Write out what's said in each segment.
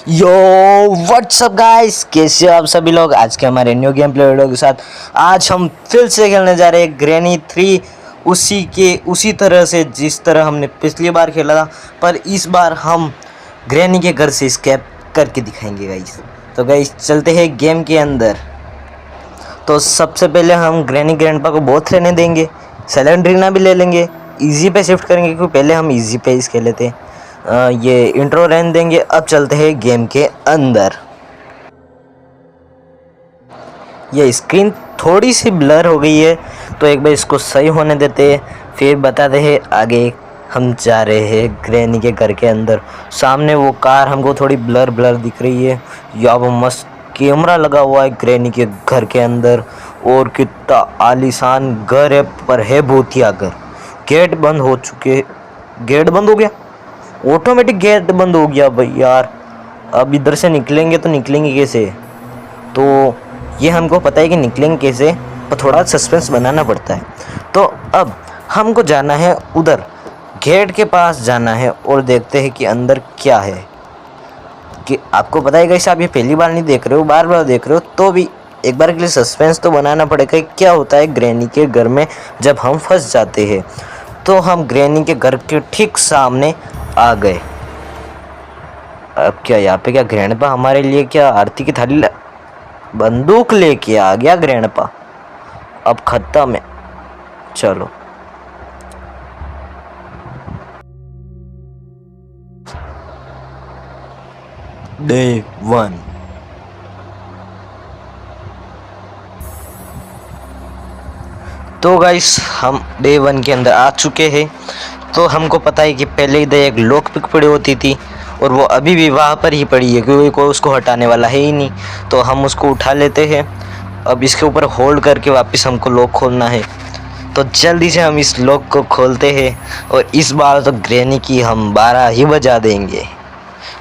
यो WhatsApp guys, कैसे हो आप सभी लोग। आज के हमारे न्यू गेम प्ले वीडियो के साथ आज हम फिर से खेलने जा रहे हैं ग्रैनी 3। उसी तरह से जिस तरह हमने पिछली बार खेला था, पर इस बार हम ग्रैनी के घर से स्केप करके दिखाएंगे गाइस। तो गाइस चलते हैं गेम के अंदर। तो सबसे पहले हम ग्रैनी ग्रैंडपा को बहुत रहने देंगे, सेलेंड्रीना भी ले लेंगे, इजी पे शिफ्ट करेंगे क्योंकि पहले हम इजी पे इस खेले थे। ये इंट्रो रहने देंगे। अब चलते हैं गेम के अंदर। ये स्क्रीन थोड़ी सी ब्लर हो गई है, तो एक बार इसको सही होने देते हैं, फिर बताते हैं आगे। हम जा रहे हैं ग्रैनी के घर के अंदर। सामने वो कार हमको थोड़ी ब्लर ब्लर दिख रही है। यहाँ वो मस्त कैमरा लगा हुआ है ग्रैनी के घर के अंदर, और कितना आलीशान घर है, पर है भूतिया घर। गेट बंद हो चुके, गेट बंद हो गया, ऑटोमेटिक गेट बंद हो गया भाई यार। अब इधर से निकलेंगे तो निकलेंगे कैसे? तो ये हमको पता है कि निकलेंगे कैसे, पर थोड़ा सस्पेंस बनाना पड़ता है। तो अब हमको जाना है उधर, गेट के पास जाना है और देखते हैं कि अंदर क्या है। कि आपको पता है कैसे, आप ये पहली बार नहीं देख रहे हो, बार बार देख रहे हो, तो भी एक बार के लिए सस्पेंस तो बनाना पड़ेगा। क्या होता है ग्रैनी के घर में जब हम फंस जाते हैं। तो हम ग्रैनी के घर के ठीक सामने आ गए। अब क्या यहाँ पे क्या ग्रैंडपा हमारे लिए क्या आरती की थाली बंदूक लेके आ गया ग्रैंडपा। अब खत्म है, चलो। डे 1। तो गाइस हम डे 1 के अंदर आ चुके हैं। तो हमको पता है कि पहले इधर एक लॉक पिक पड़ी होती थी, और वो अभी भी वहाँ पर ही पड़ी है क्योंकि कोई उसको हटाने वाला है ही नहीं। तो हम उसको उठा लेते हैं। अब इसके ऊपर होल्ड करके वापस हमको लॉक खोलना है। तो जल्दी से हम इस लॉक को खोलते हैं, और इस बार तो ग्रैनी की हम 12 ही बजा देंगे।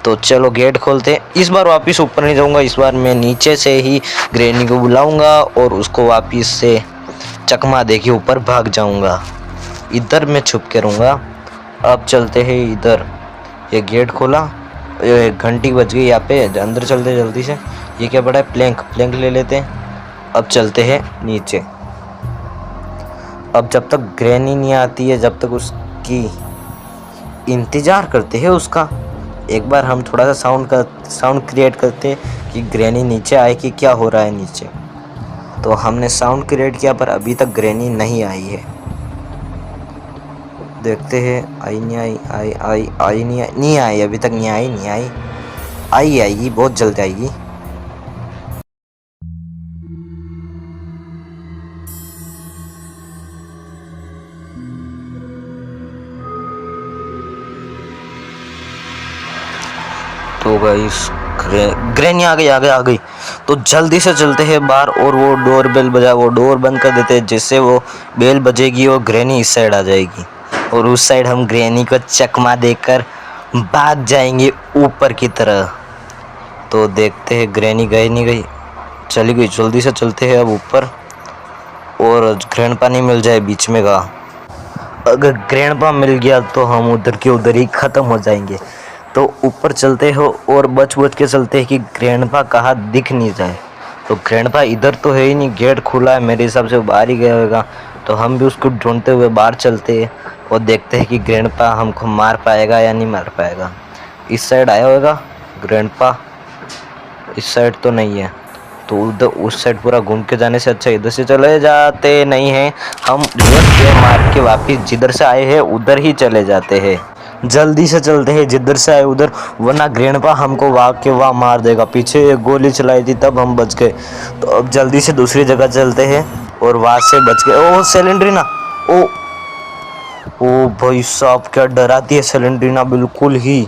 तो चलो गेट खोलते हैं। इस बार वापस ऊपर नहीं जाऊँगा, इस बार मैं नीचे से ही ग्रैनी को बुलाऊँगा और उसको वापस से चकमा दे के ऊपर भाग जाऊँगा। इधर मैं छुप के रहूँगा। अब चलते हैं इधर। ये गेट खोला, ये घंटी बज गई यहाँ पे। अंदर चलते जल्दी से। ये क्या पड़ा है? प्लैंक। प्लैंक ले लेते हैं। अब चलते हैं नीचे। अब जब तक ग्रैनी नहीं आती है, जब तक उसकी इंतज़ार करते हैं उसका। एक बार हम थोड़ा सा साउंड क्रिएट करते हैं कि ग्रैनी नीचे आए कि क्या हो रहा है नीचे। तो हमने साउंड क्रिएट किया, पर अभी तक ग्रैनी नहीं आई है। देखते हैं आई नहीं आई, आई नहीं आई, अभी तक नहीं आई। आएगी, बहुत जल्द आएगी। तो गाइस ग्रैनी आ गई। तो जल्दी से चलते हैं बाहर, और वो डोर बेल बजा, वो डोर बंद कर देते हैं। जिससे वो बेल बजेगी और ग्रैनी इस साइड आ जाएगी, और उस साइड हम ग्रैनी को चकमा देकर भाग जाएंगे ऊपर की तरह। तो देखते हैं ग्रैनी गई नहीं गई, चली गई। जल्दी से चलते हैं अब ऊपर, और ग्रैंडपा नहीं मिल जाए बीच में का। अगर ग्रैंडपा मिल गया तो हम उधर के उधर ही ख़त्म हो जाएंगे। तो ऊपर चलते हो और बच के चलते हैं कि ग्रैंडपा कहाँ दिख नहीं जाए। तो ग्रैंडपा इधर तो है ही नहीं, गेट खुला है, मेरे हिसाब से वो बाहर ही गया होगा। तो हम भी उसको ढूंढते हुए बाहर चलते हैं और देखते हैं कि ग्रैंडपा हमको मार पाएगा या नहीं मार पाएगा। इस साइड आया होगा ग्रैंडपा, इस साइड तो नहीं है। तो उधर उस साइड पूरा घूम के जाने से अच्छा इधर से चले जाते नहीं हैं। हम रिवर्स गेयर मार के वापस जिधर से आए हैं उधर ही चले जाते हैं। जल्दी से चलते हैं जिधर से आए उधर, वरना ग्रैंडपा हमको वहाँ मार देगा। पीछे एक गोली चलाई थी तब हम बच गए। तो अब जल्दी से दूसरी जगह चलते हैं और वहाँ से बच गए। ओ सेलेंड्रीना, ओ भाई साहब क्या डराती है सेलेंड्रीना बिल्कुल ही।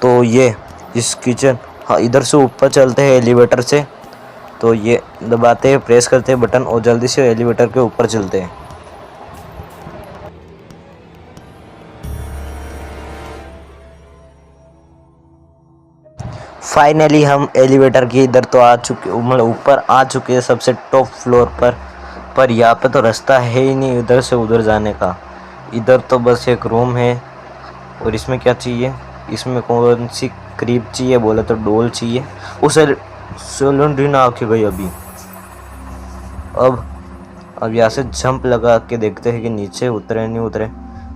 तो ये इस किचन, हाँ इधर से ऊपर चलते हैं एलिवेटर से। तो ये दबाते हैं, प्रेस करते हैं बटन, और जल्दी से एलिवेटर के ऊपर चलते हैं। फाइनली हम एलिवेटर की इधर तो आ चुके, मतलब ऊपर आ चुके हैं सबसे टॉप फ्लोर पर यहाँ पे तो रास्ता है ही नहीं इधर से उधर जाने का। इधर तो बस एक रूम है, और इसमें क्या चाहिए? इसमें कौन सी क्रीप चाहिए, बोले तो डोल चाहिए। उसे सेलेंड्रीना आके गई अभी। अब यहाँ से जंप लगा के देखते हैं कि नीचे उतरे नहीं उतरे।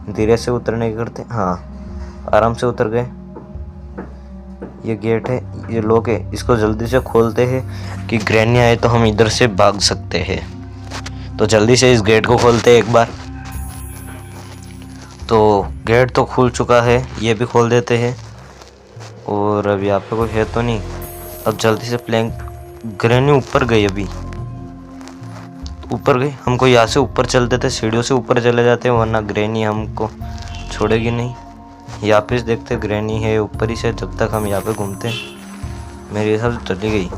धीरे से उतरने की करते, हाँ आराम से उतर गए। ये गेट है, ये लॉक है, इसको जल्दी से खोलते हैं कि ग्रैनी आए तो हम इधर से भाग सकते हैं। तो जल्दी से इस गेट को खोलते हैं एक बार। तो गेट तो खुल चुका है, ये भी खोल देते हैं। और अब यहाँ पे कोई है तो नहीं। अब जल्दी से प्लैंक, ग्रैनी ऊपर गई, अभी ऊपर गई। हमको यहाँ से ऊपर चलते थे, सीढ़ियों से ऊपर चले जाते हैं, वरना ग्रैनी हमको छोड़ेगी नहीं। यहाँ पे देखते ग्रैनी है ऊपर ही से, जब तक हम यहाँ पे घूमते हैं। मेरे हिसाब से चली गई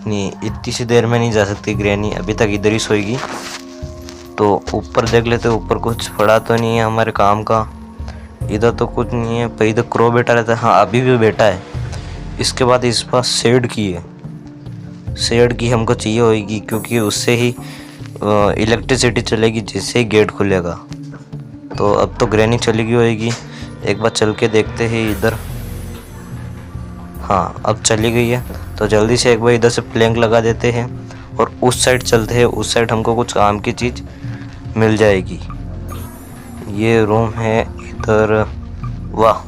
नहीं, इतनी सी देर में नहीं जा सकती ग्रैनी, अभी तक इधर ही सोएगी। तो ऊपर देख लेते, ऊपर कुछ पड़ा तो नहीं है हमारे काम का। इधर तो कुछ नहीं है, पर इधर क्रो बैठा रहता है। हाँ अभी भी बैठा है। इसके बाद इस पास शेड की है, शेड की हमको चाहिए होगी, क्योंकि उससे ही इलेक्ट्रिसिटी चलेगी जिससे ही गेट खुलेगा। तो अब तो ग्रैनी चली गई होगी, एक बार चल के देखते हैं इधर। हाँ अब चली गई है, तो जल्दी से एक बार इधर से प्लैंक लगा देते हैं और उस साइड चलते हैं। उस साइड हमको कुछ काम की चीज़ मिल जाएगी। ये रूम है इधर। वाह,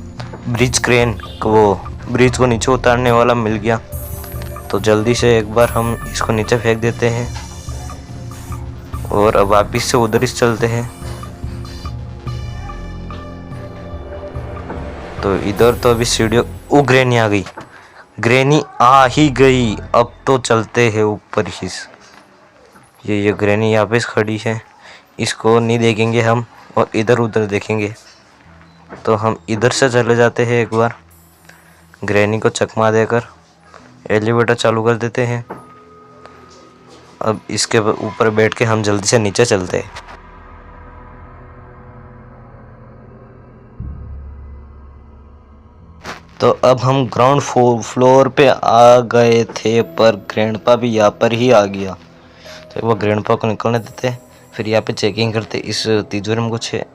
ब्रिज क्रेन, वो ब्रिज को नीचे उतारने वाला मिल गया। तो जल्दी से एक बार हम इसको नीचे फेंक देते हैं और अब वापिस से उधर ही चलते हैं। तो इधर तो अभी सीढ़ियों, ओ ग्रैनी आ गई, ग्रैनी आ ही गई। अब तो चलते हैं ऊपर ही। ये ग्रैनी यहाँ पे खड़ी है, इसको नहीं देखेंगे हम और इधर उधर देखेंगे। तो हम इधर से चले जाते हैं, एक बार ग्रैनी को चकमा देकर एलिवेटर चालू कर देते हैं। अब इसके ऊपर बैठ के हम जल्दी से नीचे चलते हैं। तो अब हम ग्राउंड फ्लोर पे आ गए थे, पर ग्रैंडपा भी यहाँ पर ही आ गया। तो एक बार ग्रैंडपा को निकलने देते, फिर यहाँ पे चेकिंग करते। इस तिजोरी में कुछ है,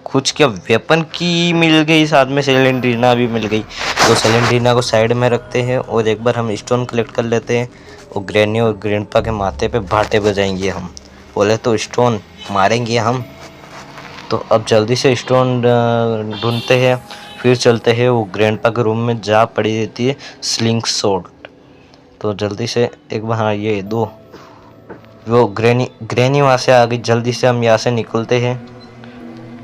कुछ क्या वेपन की मिल गई, साथ में सेलेंड्रीना भी मिल गई। तो सेलेंड्रीना को साइड में रखते हैं और एक बार हम स्टोन कलेक्ट कर लेते हैं और ग्रैनी और ग्रैंडपा के माथे पे भाटे बजाएंगे हम। बोले तो स्टोन मारेंगे हम। तो अब जल्दी से स्टोन ढूंढते हैं, फिर चलते हैं। वो ग्रैंडपा के रूम में जा पड़ी रहती है स्लिंग शॉट। तो जल्दी से एक बार, हाँ ये दो, वो ग्रैनी वहाँ से आ गई। जल्दी से हम यहाँ से निकलते हैं,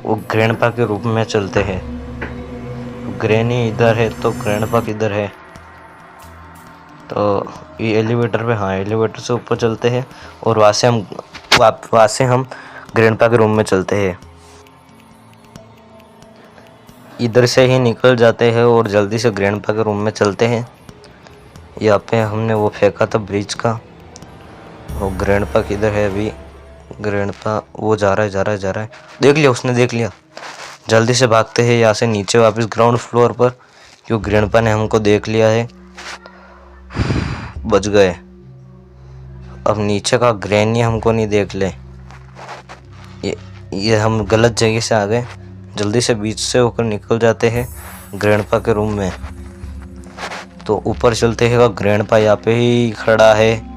वो ग्रैंडपा के रूम में चलते हैं। ग्रैनी इधर है तो ग्रैंडपा किधर है? तो ये एलिवेटर पे, हाँ एलिवेटर से ऊपर चलते हैं और वहाँ से हम ग्रैंडपा के रूम में चलते हैं। इधर से ही निकल जाते हैं और जल्दी से ग्रैंडपा के रूम में चलते हैं। यहाँ पे हमने वो फेंका था ब्रिज का। और ग्रैंडपा किधर है अभी? ग्रैंडपा वो जा रहा है। देख लिया उसने, देख लिया। जल्दी से भागते हैं यहाँ से नीचे वापस ग्राउंड फ्लोर पर, क्यों ग्रैंडपा ने हमको देख लिया है। बच गए। अब नीचे का ग्रैनी हमको नहीं देख ले। ये हम गलत जगह से आ गए। जल्दी से बीच से होकर निकल जाते हैं ग्रैंडपा के रूम में। तो ऊपर चलते हैं, ग्रैंडपा यहाँ पे ही खड़ा है।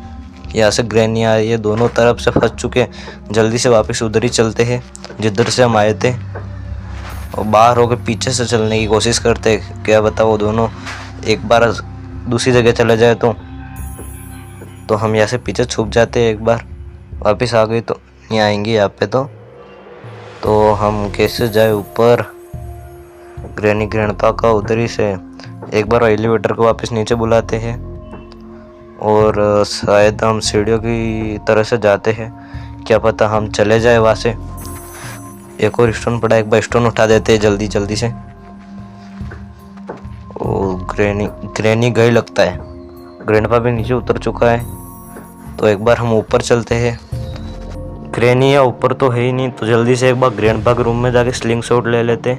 यहाँ से ग्रैनी आ रही है, दोनों तरफ से फंस चुके। जल्दी से वापस उधर ही चलते हैं जिधर से हम आए थे और बाहर होकर पीछे से चलने की कोशिश करते हैं। क्या बता, वो दोनों एक बार दूसरी जगह चले जाए तो हम यहाँ से पीछे छुप जाते हैं। एक बार वापस आ गई तो नहीं आएंगे यहाँ पे। तो हम कैसे जाए ऊपर? ग्रैनी ग्रैंडपा का उधर ही से एक बार एलिवेटर को वापस नीचे बुलाते हैं और शायद हम सीढ़ियों की तरह से जाते हैं। क्या पता हम चले जाए वहाँ से। एक और स्टोन पड़ा, एक बार स्टोन उठा देते हैं जल्दी से। ओ ग्रैनी गई लगता है। ग्रैंडपा भी नीचे उतर चुका है। तो एक बार हम ऊपर चलते हैं। ग्रैनी या ऊपर तो है ही नहीं, तो जल्दी से एक बार ग्रैंडपा के रूम में जाके स्लिंग शॉट ले लेते।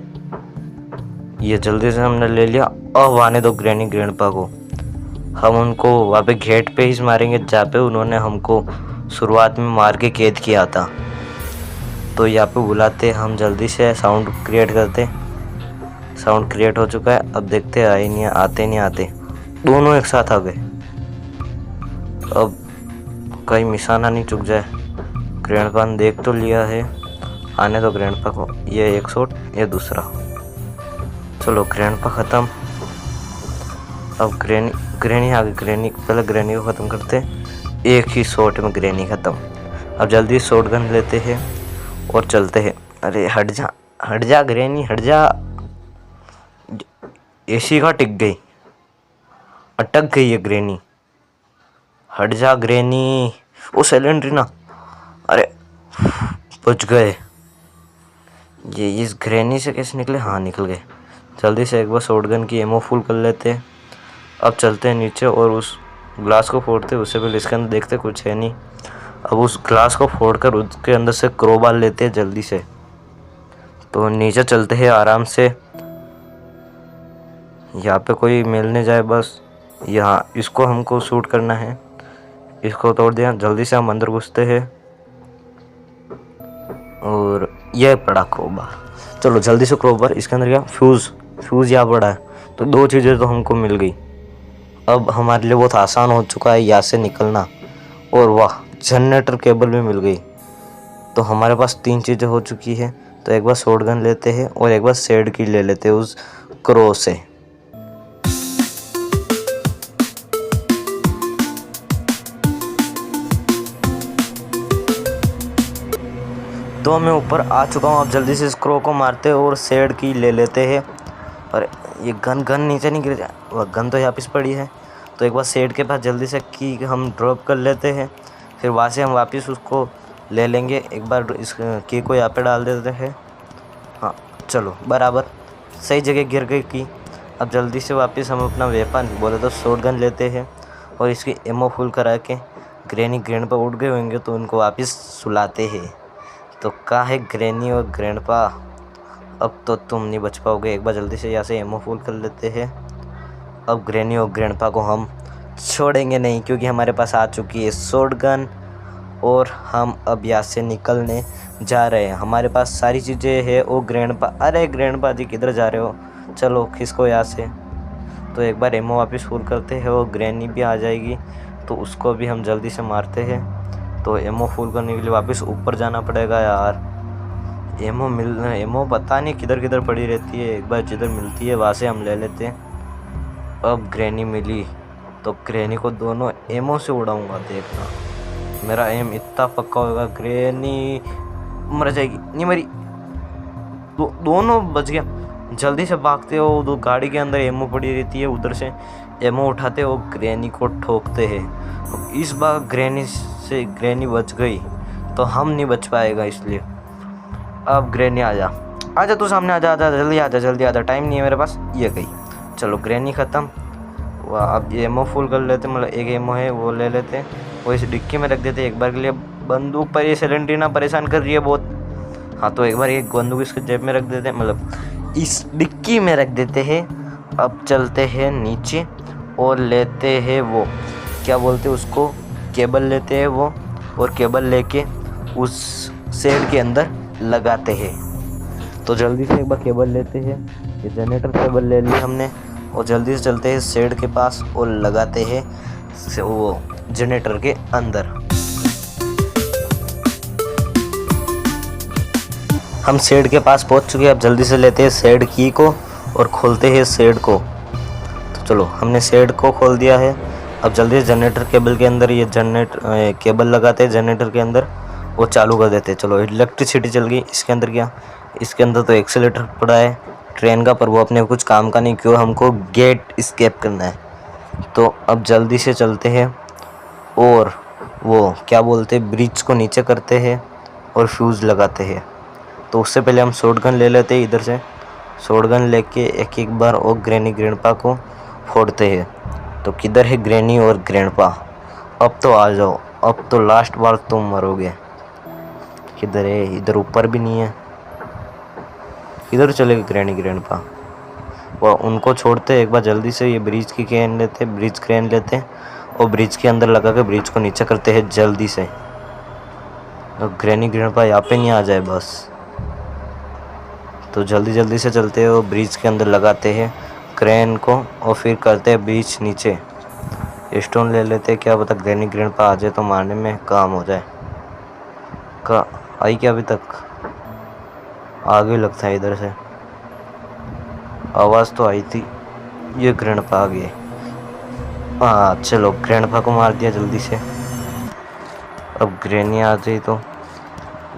ये जल्दी से हमने ले लिया। अब आने दो ग्रैनी ग्रैंडपा को। हम उनको वहाँ पे गेट पे ही मारेंगे जहाँ पे उन्होंने हमको शुरुआत में मार के कैद किया था। तो यहाँ पे बुलाते हम, जल्दी से साउंड क्रिएट करते। साउंड क्रिएट हो चुका है। अब देखते हैं आए नहीं आते नहीं आते, दोनों एक साथ आ गए। अब कहीं निशाना नहीं चुक जाए। ग्रैंडपा ने देख तो लिया है, आने दो ग्रैंडपा को। ये एक शॉट, ये दूसरा। चलो ग्रैंडपा ख़त्म। अब ग्रैनी आ गई। ग्रैनी पहले ग्रैनी को ख़त्म करते, एक ही शॉट में ग्रैनी ख़त्म। अब जल्दी शॉट गन लेते हैं और चलते हैं। अरे हट जा ग्रैनी, हट जा। एसी का टिक गई, अटक गई है ग्रैनी। हट जा ग्रैनी। ओ सेलेंड्रीना, अरे बच गए। ये इस ग्रैनी से कैसे निकले? हाँ निकल गए। जल्दी से एक बार शॉटगन की एमो फुल कर लेते हैं। अब चलते हैं नीचे और उस ग्लास को फोड़ते। उससे पहले इसके अंदर देखते कुछ है नहीं। अब उस ग्लास को फोड़कर उसके अंदर से क्रोबार लेते हैं जल्दी से। तो नीचे चलते हैं आराम से। यहाँ पे कोई मिलने जाए बस। यहाँ इसको हमको शूट करना है। इसको तोड़ दिया। जल्दी से हम अंदर घुसते हैं और यह पड़ा क्रोबार। चलो जल्दी से क्रोबार। इसके अंदर क्या? फ्यूज़ यहाँ पड़ा है। तो दो चीज़ें तो हमको मिल गई। अब हमारे लिए बहुत आसान हो चुका है यहाँ से निकलना। और वाह, जनरेटर केबल भी मिल गई। तो हमारे पास 3 चीज़ें हो चुकी है। तो एक बार शॉटगन लेते हैं और एक बार शेड की ले लेते हैं उस क्रो से। तो मैं ऊपर आ चुका हूँ। अब जल्दी से इस क्रो को मारते हैं और शेड की ले लेते हैं। और ये गन नीचे नहीं गिर जाए। वह गन तो यहाँ पे पड़ी है। तो एक बार शेड के पास जल्दी से की हम ड्रॉप कर लेते हैं। फिर वहाँ से हम वापस उसको ले लेंगे। एक बार इस की को यहाँ पे डाल देते हैं। हाँ चलो, बराबर सही जगह गिर गई की। अब जल्दी से वापस हम अपना वेपन बोले तो शॉटगन लेते हैं और इसकी एमो फुल करा के ग्रैनी ग्रैंड पर उठ गए होंगे तो उनको वापस सुलाते हैं। तो कहाँ है ग्रैनी और ग्रैंडपा? अब तो तुम नहीं बच पाओगे। एक बार जल्दी से यहाँ से एमो फुल कर लेते हैं। अब ग्रैनी और ग्रैंडपा को हम छोड़ेंगे नहीं क्योंकि हमारे पास आ चुकी है शॉटगन और हम अब यहाँ से निकलने जा रहे हैं। हमारे पास सारी चीज़ें हैं। ओ ग्रैंडपा, अरे ग्रैंडपा जी किधर जा रहे हो? चलो खिसको यहाँ से। तो एक बार एमो वापस फुल करते हैं और ग्रैनी भी आ जाएगी तो उसको भी हम जल्दी से मारते हैं। तो एमो फुल करने के लिए वापस ऊपर जाना पड़ेगा यार। एमो पता नहीं किधर किधर पड़ी रहती है। एक बार जिधर मिलती है वहाँ से हम ले लेते हैं। अब ग्रैनी मिली तो ग्रैनी को दोनों एमो से उड़ाऊंगा। देखना मेरा एम इतना पक्का होगा। ग्रैनी मर जाएगी। नहीं मरी। दोनों बच गया। जल्दी से भागते हो। दो गाड़ी के अंदर एमो पड़ी रहती है, उधर से एमो उठाते हो, ग्रैनी को ठोकते हैं। इस बार ग्रैनी बच गई तो हम नहीं बच पाएगा, इसलिए अब ग्रैनी आजा तू सामने आजा जल्दी आजा। टाइम नहीं है मेरे पास। ये गई। चलो ग्रैनी ख़त्म। वाह, अब एमो फुल कर लेते। मतलब एक एमो है वो ले लेते हैं, वो इस डिक्की में रख देते एक बार के लिए। बंदूक पर ये सेलेंड्रीना परेशान कर रही है बहुत। हाँ तो एक बार एक बंदूक इसके जेब में रख देते हैं, मतलब इस डिक्की में रख देते हैं। अब चलते हैं नीचे और लेते हैं वो क्या बोलते हैं उसको, केबल लेते हैं वो। और केबल लेके उस शेड के अंदर लगाते हैं। तो जल्दी से एक बार केबल लेते हैं। ये जनरेटर केबल ले ली हमने और जल्दी से चलते हैं शेड के पास और लगाते हैं वो जनरेटर के अंदर। हम शेड के पास पहुंच चुके हैं। अब जल्दी से लेते हैं शेड की को और खोलते हैं शेड को। तो चलो हमने शेड को खोल दिया है। अब जल्दी से जनरेटर केबल के अंदर ये केबल लगाते हैं जनरेटर के अंदर, वो चालू कर देते हैं। चलो इलेक्ट्रिसिटी चल गई। इसके अंदर क्या? इसके अंदर तो एक्सीलेटर पड़ा है ट्रेन का, पर वो अपने कुछ काम का नहीं, क्यों हमको गेट एस्केप करना है। तो अब जल्दी से चलते हैं और वो क्या बोलते हैं ब्रिज को नीचे करते हैं और फ्यूज़ लगाते हैं। तो उससे पहले हम शॉटगन ले लेते हैं। इधर से शॉटगन लेके एक एक बार और ग्रैनी ग्रैंडपा को फोड़ते हैं। तो किधर है ग्रैनी और ग्रैंडपा? अब तो आ जाओ, अब तो लास्ट बार तुम मरोगे। किधर है? इधर ऊपर भी नहीं है। किधर चले गए ग्रैनी ग्रैंडपा? वो उनको छोड़ते एक बार जल्दी से। ये ब्रिज की क्रेन लेते, ब्रिज क्रेन लेते और ब्रिज के अंदर लगा के ब्रिज को नीचे करते हैं जल्दी से। तो ग्रैनी ग्रैंडपा यहाँ पे नहीं आ जाए बस। तो जल्दी जल्दी से चलते हो, ब्रिज के अंदर लगाते हैं क्रेन को और फिर करते हैं ब्रिज नीचे। स्टोन ले लेते हैं, क्या पता ग्रैनी ग्रैंडपा आ जाए तो मारने में काम हो जाए। का आई क्या? अभी तक आगे लगता है, इधर से आवाज़ तो आई थी। ये ग्रैंडपा आ गए। हाँ चलो, ग्रैंडपा को मार दिया जल्दी से। अब ग्रैनी आ जाए तो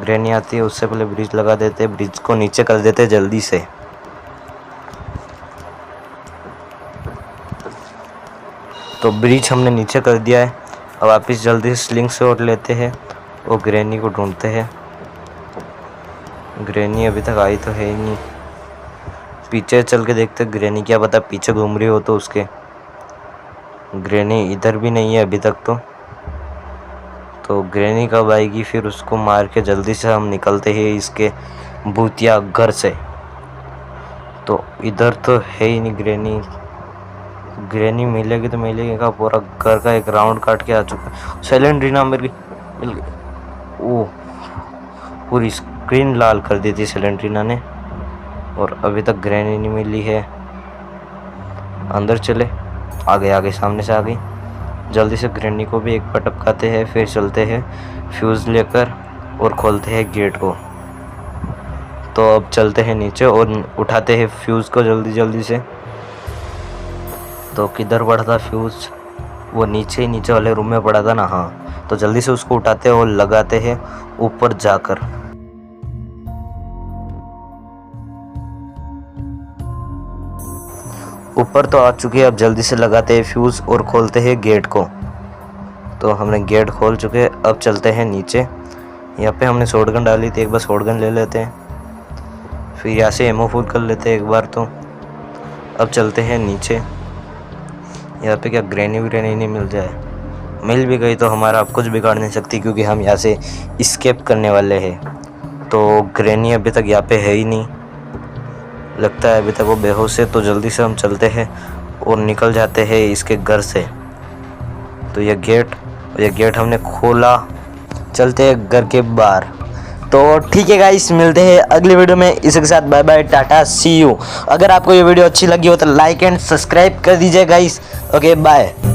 ग्रैनी आती है, उससे पहले ब्रिज लगा देते, ब्रिज को नीचे कर देते जल्दी से। तो ब्रिज हमने नीचे कर दिया है। अब वापस जल्दी से स्लिंग शॉट लेते हैं और ग्रैनी को ढूंढते हैं। ग्रैनी अभी तक आई तो है ही नहीं। पीछे चल के देखते ग्रैनी, क्या पता पीछे घूम रही हो तो उसके। ग्रैनी इधर भी नहीं है अभी तक तो ग्रैनी कब आएगी? फिर उसको मार के जल्दी से हम निकलते हैं इसके भूतिया घर से। तो इधर तो है ही नहीं ग्रैनी। ग्रैनी मिलेगी तो मिलेगी का, पूरा घर का एक राउंड काट के आ चुका है। सिलेंड्रीना मिल गई। ओह, पूरी स्क्रीन लाल कर दी थी सिलेंड्रीना ने। और अभी तक ग्रैनी नहीं मिली है। अंदर चले, आगे आगे सामने से आ गई। जल्दी से ग्रैनी को भी एक पटकाते हैं, फिर चलते हैं फ्यूज़ लेकर और खोलते हैं गेट को। तो अब चलते हैं नीचे और उठाते हैं फ्यूज़ को जल्दी जल्दी से। तो किधर पड़ा था फ्यूज़? वो नीचे ही नीचे वाले रूम में पड़ा था ना। हाँ, तो जल्दी से उसको उठाते हैं और लगाते हैं ऊपर जाकर। ऊपर तो आ चुके हैं, अब जल्दी से लगाते हैं फ्यूज़ और खोलते हैं गेट को। तो हमने गेट खोल चुके हैं, अब चलते हैं नीचे। यहाँ पे हमने शॉटगन डाली थी, एक बार शॉटगन ले लेते हैं, फिर यहाँ से एमो फुल कर लेते हैं एक बार। तो अब चलते हैं नीचे। यहाँ पे क्या ग्रैनी व्रैनी नहीं मिल जाए? मिल भी गई तो हमारा अब कुछ बिगाड़ नहीं सकती, क्योंकि हम यहाँ से इस्केप करने वाले हैं। तो ग्रैनी अभी तक यहाँ पे है ही नहीं, लगता है अभी तक वो बेहोश है। तो जल्दी से हम चलते हैं और निकल जाते हैं इसके घर से। तो ये गेट हमने खोला, चलते हैं घर के बाहर। तो ठीक है गाइस, मिलते हैं अगली वीडियो में। इसी के साथ bye bye, tata, see you. अगर आपको ये वीडियो अच्छी लगी हो तो लाइक एंड सब्सक्राइब कर दीजिए गाइस। Okay bye.